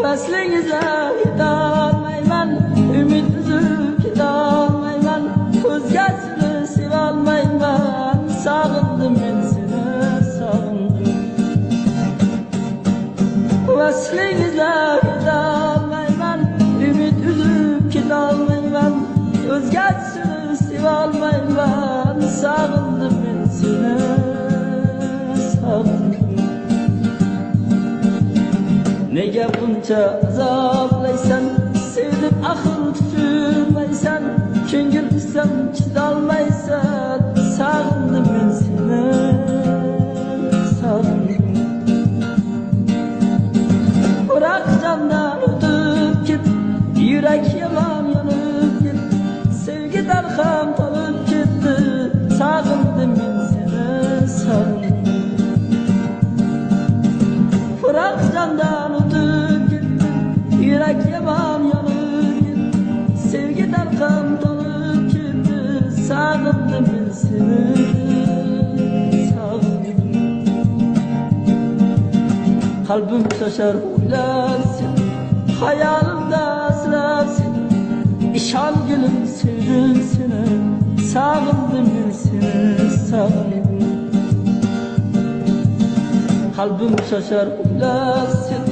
Vaslingizga yetolmayman, umid uzib ketolmayman, o'zgasini sevolmayman, sog'indim men seni, sog'indim. Vaslingizga yetolmayman, umid uzib ketolmayman, o'zgasini sevolmayman, sog'indim men seni, sog'indim. Nega buncha azoblaysan, sevib axir tushunmaysan, ko'ngil isam chidolmaysan, sog'indim men seni, sog'indim. Biroq jondan o'tib ketib, yurak yomon yonib ketdi, sevgi darham tolib ketdi, sog'indim men seni, sog'indim. Biroq jondan o'tib ketdi, yurak yomon yonib ketdi, sevgi darham tolib ketdi, sog'indim men seni, sog'indim. Qalbim shoshar o'ylab seni, hayolimda asrab seni, ishong'ilim sevdim seni, sog'indim men seni, sog'indim. Qalbim shoshar o'ylab seni,